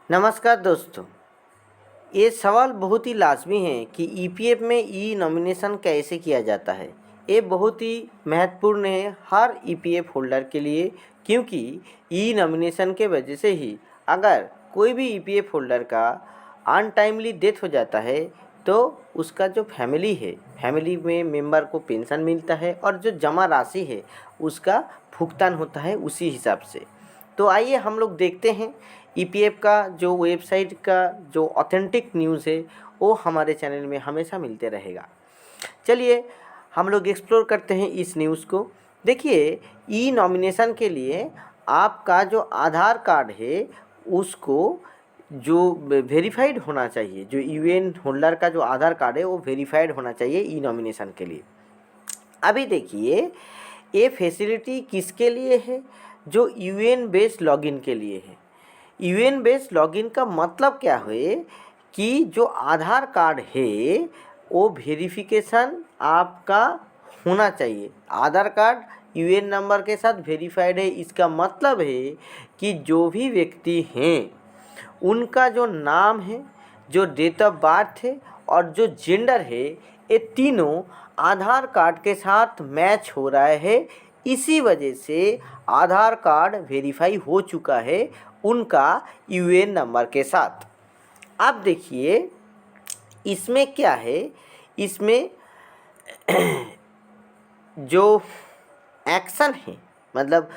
नमस्कार दोस्तों। ये सवाल बहुत ही लाजमी है कि ईपीएफ में ई नॉमिनेशन कैसे किया जाता है। ये बहुत ही महत्वपूर्ण है हर ईपीएफ होल्डर के लिए, क्योंकि ई नॉमिनेशन के वजह से ही अगर कोई भी ईपीएफ होल्डर का अनटाइमली डेथ हो जाता है तो उसका जो फैमिली में मेंबर को पेंशन मिलता है और जो जमा राशि है उसका भुगतान होता है उसी हिसाब से। तो आइए हम लोग देखते हैं ईपीएफ का जो वेबसाइट का जो ऑथेंटिक न्यूज़ है वो हमारे चैनल में हमेशा मिलते रहेगा। चलिए हम लोग एक्सप्लोर करते हैं इस न्यूज़ को। देखिए, ई नॉमिनेशन के लिए आपका जो आधार कार्ड है उसको जो वेरीफाइड होना चाहिए, जो यूएन होल्डर का जो आधार कार्ड है वो वेरीफाइड होना चाहिए ई नॉमिनेशन के लिए। अभी देखिए, ये फैसिलिटी किसके लिए है? जो यूएन बेस्ड लॉगिन के लिए है। यूएन बेस्ड लॉगिन का मतलब क्या है कि जो आधार कार्ड है वो वेरिफिकेशन आपका होना चाहिए। आधार कार्ड यूएन नंबर के साथ वेरीफाइड है, इसका मतलब है कि जो भी व्यक्ति हैं उनका जो नाम है, जो डेट ऑफ बर्थ है और जो जेंडर है, ये तीनों आधार कार्ड के साथ मैच हो रहा है। इसी वजह से आधार कार्ड वेरीफाई हो चुका है उनका यूएन नंबर के साथ। अब देखिए इसमें क्या है, इसमें जो एक्शन है, मतलब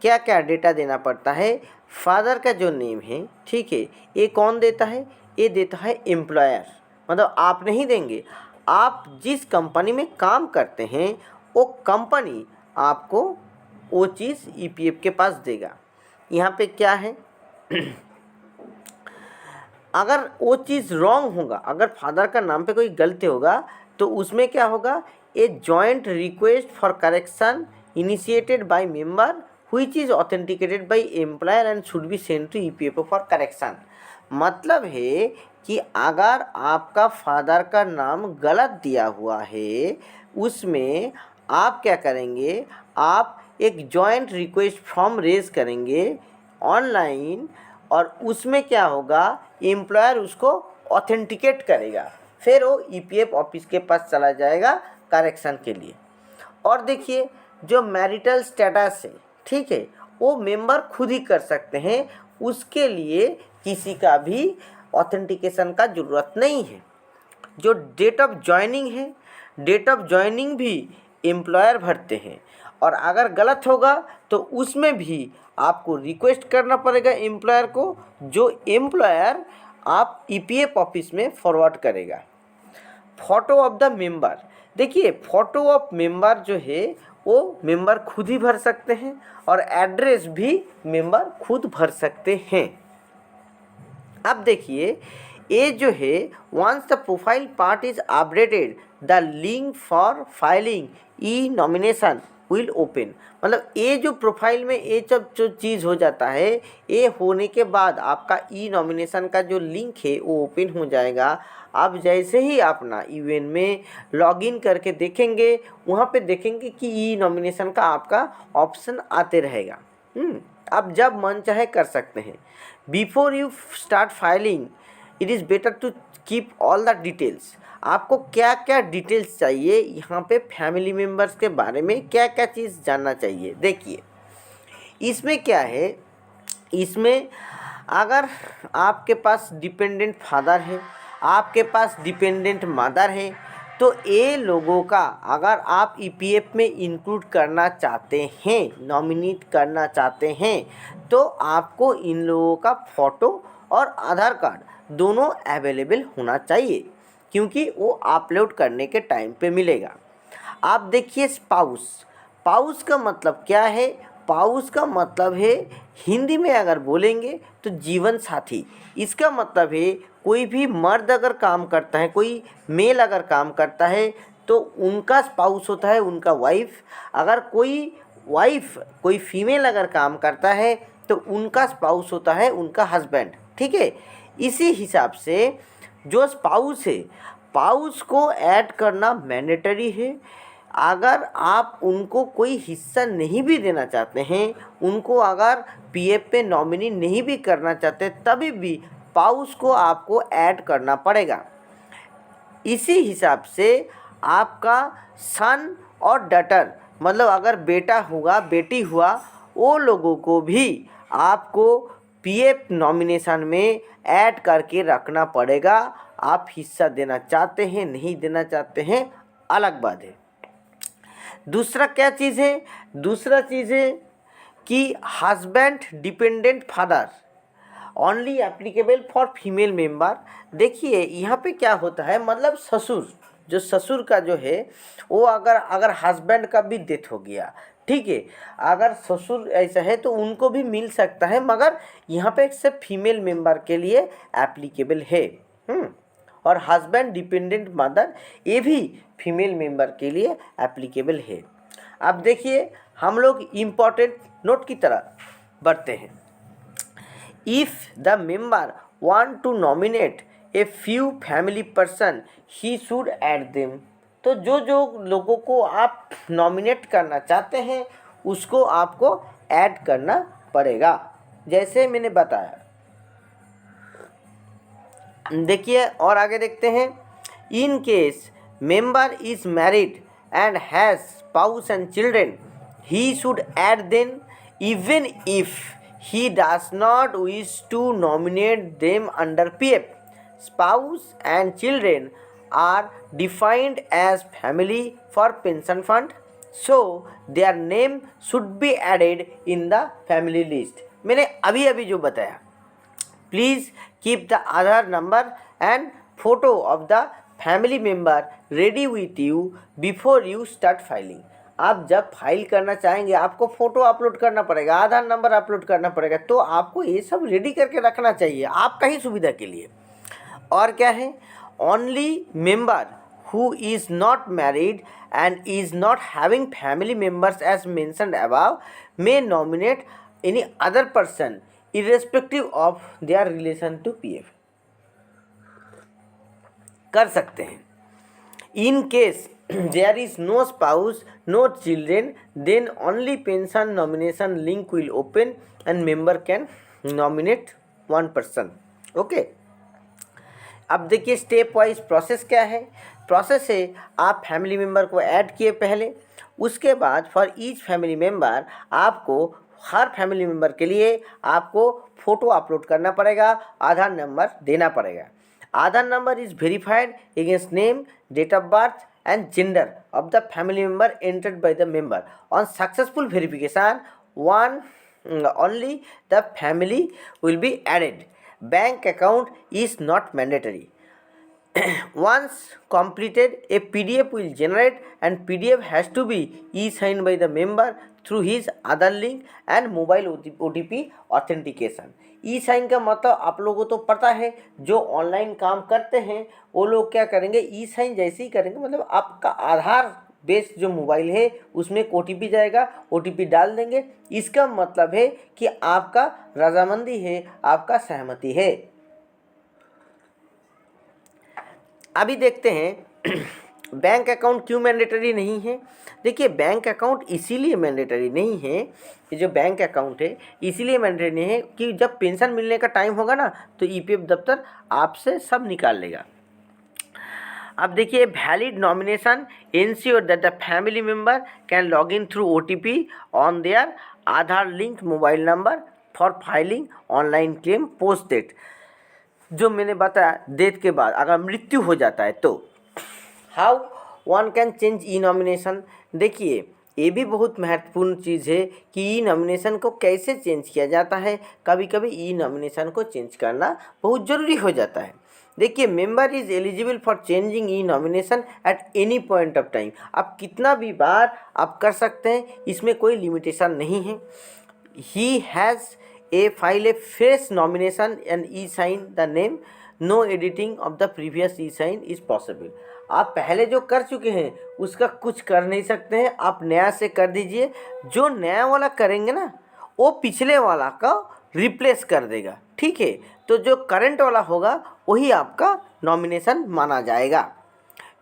क्या क्या डेटा देना पड़ता है। फादर का जो नेम है, ठीक है, ये कौन देता है? ये देता है एम्प्लॉयर, मतलब आप नहीं देंगे। आप जिस कंपनी में काम करते हैं वो कंपनी आपको वो चीज़ ईपीएफ के पास देगा। यहाँ पे क्या है अगर वो चीज़ रॉन्ग होगा, अगर फादर का नाम पे कोई गलती होगा तो उसमें क्या होगा? A joint request for correction initiated by member which is authenticated by employer and should be send to EPFO for correction. मतलब है कि अगर आपका फादर का नाम गलत दिया हुआ है उसमें आप क्या करेंगे? आप एक जॉइंट रिक्वेस्ट फॉर्म रेज करेंगे ऑनलाइन और उसमें क्या होगा? एम्प्लॉयर उसको ऑथेंटिकेट करेगा, फिर वो ईपीएफ ऑफिस के पास चला जाएगा करेक्शन के लिए। और देखिए, जो मैरिटल स्टेटस है, ठीक है, वो मेंबर खुद ही कर सकते हैं, उसके लिए किसी का भी ऑथेंटिकेशन का ज़रूरत नहीं है। जो डेट ऑफ जॉइनिंग है, डेट ऑफ जॉइनिंग भी एम्प्लॉयर भरते हैं और अगर गलत होगा तो उसमें भी आपको रिक्वेस्ट करना पड़ेगा एम्प्लॉयर को, जो एम्प्लॉयर आप ईपीएफ ऑफिस में फॉरवर्ड करेगा। फ़ोटो ऑफ द मेंबर, देखिए फ़ोटो ऑफ मेंबर जो है वो मेंबर खुद ही भर सकते हैं और एड्रेस भी मेंबर खुद भर सकते हैं। अब देखिए, ये जो है once the profile part is updated the link for filing e nomination will open. मतलब ये जो प्रोफाइल में ये सब जो चीज़ हो जाता है, ये होने के बाद आपका ई नॉमिनेशन का जो लिंक है वो ओपन हो जाएगा। आप जैसे ही अपना यूएन में लॉगिन करके देखेंगे, वहाँ पे देखेंगे कि ई नॉमिनेशन का आपका ऑप्शन आते रहेगा। आप जब मन चाहे कर सकते हैं। Before you start filing it is better to keep all the details. आपको क्या क्या डिटेल्स चाहिए, यहाँ पे फैमिली मेम्बर्स के बारे में क्या क्या चीज़ जानना चाहिए। देखिए इसमें क्या है, इसमें अगर आपके पास डिपेंडेंट फादर है, आपके पास डिपेंडेंट मदर है, तो ये लोगों का अगर आप ईपीएफ में इंक्लूड करना चाहते हैं, नॉमिनेट करना चाहते हैं, तो आपको इन लोगों का फ़ोटो और आधार कार्ड दोनों अवेलेबल होना चाहिए, क्योंकि वो अपलोड करने के टाइम पे मिलेगा। आप देखिए स्पाउस, पाउस का मतलब क्या है? पाउस का मतलब है, हिंदी में अगर बोलेंगे तो जीवन साथी। इसका मतलब है कोई भी मर्द अगर काम करता है, कोई मेल अगर काम करता है तो उनका स्पाउस होता है उनका वाइफ। अगर कोई फीमेल अगर काम करता है तो उनका स्पाउस होता है उनका हस्बैंड, ठीक है। इसी हिसाब से जो स्पाउस है, स्पाउस को ऐड करना मैंडेटरी है। अगर आप उनको कोई हिस्सा नहीं भी देना चाहते हैं, उनको अगर पीएफ पे नॉमिनी नहीं भी करना चाहते, तभी भी स्पाउस को आपको ऐड करना पड़ेगा। इसी हिसाब से आपका सन और डॉटर, मतलब अगर बेटा हुआ बेटी हुआ, वो लोगों को भी आपको पीएफ नॉमिनेशन में ऐड करके रखना पड़ेगा। आप हिस्सा देना चाहते हैं नहीं देना चाहते हैं अलग बात है। दूसरा क्या चीज़ है? दूसरा चीज़ है कि husband dependent father only applicable for female member. देखिए यहाँ पे क्या होता है, मतलब ससुर, जो ससुर का जो है वो अगर हस्बैंड का भी डेथ हो गया, ठीक है, अगर ससुर ऐसा है तो उनको भी मिल सकता है, मगर यहाँ पे सिर्फ फीमेल मेंबर के लिए एप्लीकेबल है। और हस्बैंड डिपेंडेंट मदर ये भी फीमेल मेंबर के लिए एप्लीकेबल है। अब देखिए हम लोग इम्पोर्टेंट नोट की तरह बढ़ते हैं। If the member want to nominate a few family person, he should add them। तो जो जो लोगों को आप नॉमिनेट करना चाहते हैं उसको आपको ऐड करना पड़ेगा, जैसे मैंने बताया। देखिए और आगे देखते हैं। In case member is married and has spouse and children, he should add them even if he does not wish to nominate them under PF. Spouse and children are defined as family for pension fund, so their name should be added in the family list। मैंने अभी अभी जो बताया, please keep the Aadhaar number and photo of the family member ready with you before you start filing। आप जब file करना चाहेंगे आपको फ़ोटो अपलोड करना पड़ेगा, आधार नंबर अपलोड करना पड़ेगा, तो आपको ये सब रेडी करके रखना चाहिए आपका ही सुविधा के लिए। और क्या है? Only member who is not married and is not having family members as mentioned above may nominate any other person irrespective of their relation to PF. कर सकते हैं। In case there is no spouse, no children, then only pension nomination link will open and member can nominate one person। Okay, अब देखिए step wise process क्या है। Process है, आप family member को ऐड किए पहले, उसके बाद फॉर ईच फैमिली मेम्बर आपको हर फैमिली मेम्बर के लिए आपको फ़ोटो अपलोड करना पड़ेगा, आधार नंबर देना पड़ेगा। Aadhaar number is verified against name, date of birth and gender of the family member entered by the member। On successful verification, only the family will be added। Bank account is not mandatory। Once completed, a PDF will generate and PDF has to be e-signed by the member through his Aadhaar link and mobile OTP authentication। E sign का मतलब आप लोगों को तो पता है, जो online काम करते हैं वो लोग क्या करेंगे, ई साइन जैसे ही करेंगे, मतलब आपका आधार बेस्ड जो मोबाइल है उसमें OTP जाएगा, OTP डाल देंगे, इसका मतलब है कि आपका रजामंदी है, आपका सहमति है। अभी देखते हैं बैंक अकाउंट क्यों मैंडेटरी नहीं है। देखिए बैंक अकाउंट इसीलिए मैंडेटरी नहीं है, ये जो बैंक अकाउंट है इसीलिए मैंडेटरी नहीं है कि जब पेंशन मिलने का टाइम होगा ना तो ईपीएफ दफ्तर आपसे सब निकाल लेगा। अब देखिए valid nomination ensure that the family member can log in through OTP on their Aadhaar link mobile number for filing online claim post date. जो मैंने बताया डेथ के बाद अगर मृत्यु हो जाता है तो how one can change E nomination. देखिए ये भी बहुत महत्वपूर्ण चीज़ है कि ई नॉमिनेशन को कैसे चेंज किया जाता है। कभी कभी ई नॉमिनेशन को चेंज करना बहुत ज़रूरी हो जाता है। देखिए member is eligible for changing E nomination at any point of time. आप कितना भी बार आप कर सकते हैं, इसमें कोई लिमिटेशन नहीं है। He has a file a fresh nomination and e sign the name, no editing of the previous e sign is possible. आप पहले जो कर चुके हैं उसका कुछ कर नहीं सकते हैं, आप नया से कर दीजिए। जो नया वाला करेंगे ना वो पिछले वाला का रिप्लेस कर देगा, ठीक है। तो जो करंट वाला होगा वही आपका नॉमिनेशन माना जाएगा।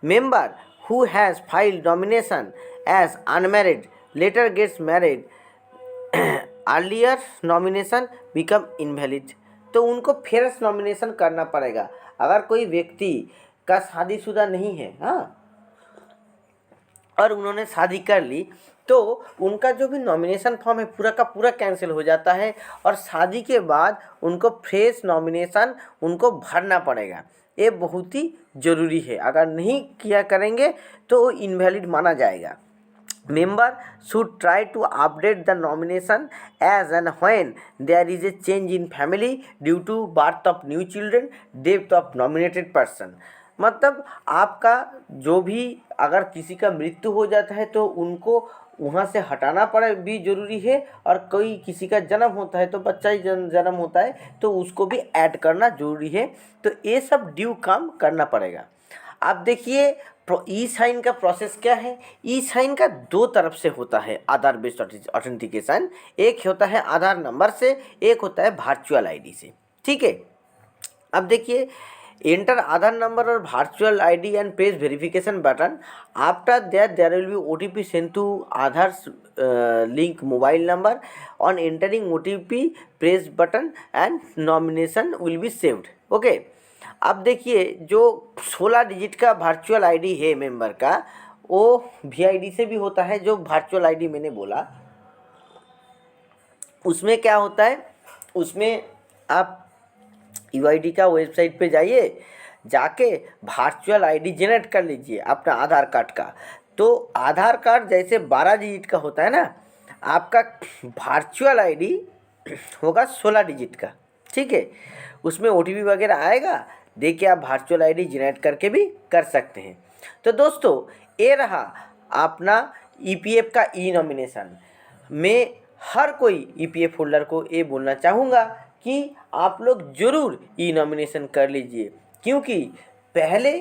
Member who has filed nomination as unmarried later gets married earlier nomination become invalid. तो उनको फ्रेश नॉमिनेशन करना पड़ेगा। अगर कोई व्यक्ति का शादीशुदा नहीं है, हाँ, और उन्होंने शादी कर ली, तो उनका जो भी नॉमिनेशन फॉर्म है पूरा का पूरा कैंसिल हो जाता है और शादी के बाद उनको फ्रेश नॉमिनेशन उनको भरना पड़ेगा। ये बहुत ही ज़रूरी है, अगर नहीं किया करेंगे तो इनवैलिड माना जाएगा। Member should try to update the nomination as and when there is a change in family due to birth of new children, death of nominated person। मतलब आपका जो भी अगर किसी का मृत्यु हो जाता है तो उनको वहाँ से हटाना पड़े भी ज़रूरी है, और कोई किसी का जन्म होता है तो बच्चा ही जन्म होता है तो उसको भी ऐड करना ज़रूरी है। तो ये सब ड्यू काम करना पड़ेगा। अब देखिए ई साइन का प्रोसेस क्या है। ई साइन का दो तरफ से होता है आधार बेस्ड ऑथेंटिकेशन। एक होता है आधार नंबर से, एक होता है वर्चुअल आईडी से। ठीक है, अब देखिए एंटर आधार नंबर और virtual ID and press verification button. After that there will be OTP send to Aadhaar link mobile number. On entering OTP press button and nomination will be saved. Okay, अब देखिए जो 16 digit का virtual ID है member का, वो VID से भी होता है। जो वर्चुअल आईडी मैंने बोला उसमें क्या होता है, उसमें आप यूआईडी का वेबसाइट पे जाइए, जाके वर्चुअल आईडी जनरेट कर लीजिए अपना आधार कार्ड का। तो आधार कार्ड जैसे 12 डिजिट का होता है ना, आपका वर्चुअल आईडी होगा 16 डिजिट का। ठीक है, उसमें ओटीपी वगैरह आएगा, देखिए आप वर्चुअल आईडी जनरेट करके भी कर सकते हैं। तो दोस्तों ये रहा अपना ईपीएफ का ई नॉमिनेशन। मैं हर कोई ईपीएफ होल्डर को ये बोलना चाहूँगा कि आप लोग ज़रूर ई नॉमिनेशन कर लीजिए, क्योंकि पहले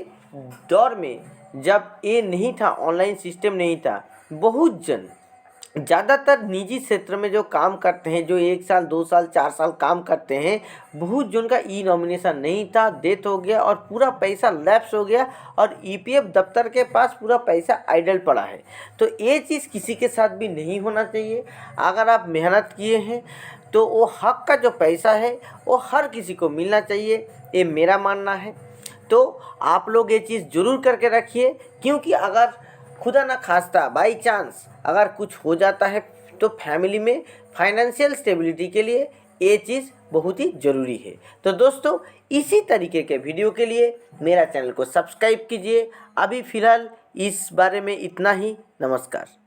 दौर में जब ये नहीं था, ऑनलाइन सिस्टम नहीं था, बहुत जन ज़्यादातर निजी क्षेत्र में जो काम करते हैं, जो 1 साल 2 साल 4 साल काम करते हैं, बहुत जन का ई नॉमिनेशन नहीं था, डेथ हो गया और पूरा पैसा लैप्स हो गया और ईपीएफ दफ्तर के पास पूरा पैसा आइडल पड़ा है। तो ये चीज़ किसी के साथ भी नहीं होना चाहिए। अगर आप मेहनत किए हैं तो वो हक का जो पैसा है वो हर किसी को मिलना चाहिए, ये मेरा मानना है। तो आप लोग ये चीज़ ज़रूर करके रखिए, क्योंकि अगर खुदा ना खास्ता बाई चांस अगर कुछ हो जाता है तो फैमिली में फाइनेंशियल स्टेबिलिटी के लिए ये चीज़ बहुत ही ज़रूरी है। तो दोस्तों इसी तरीके के वीडियो के लिए मेरा चैनल को सब्सक्राइब कीजिए। अभी फ़िलहाल इस बारे में इतना ही। नमस्कार।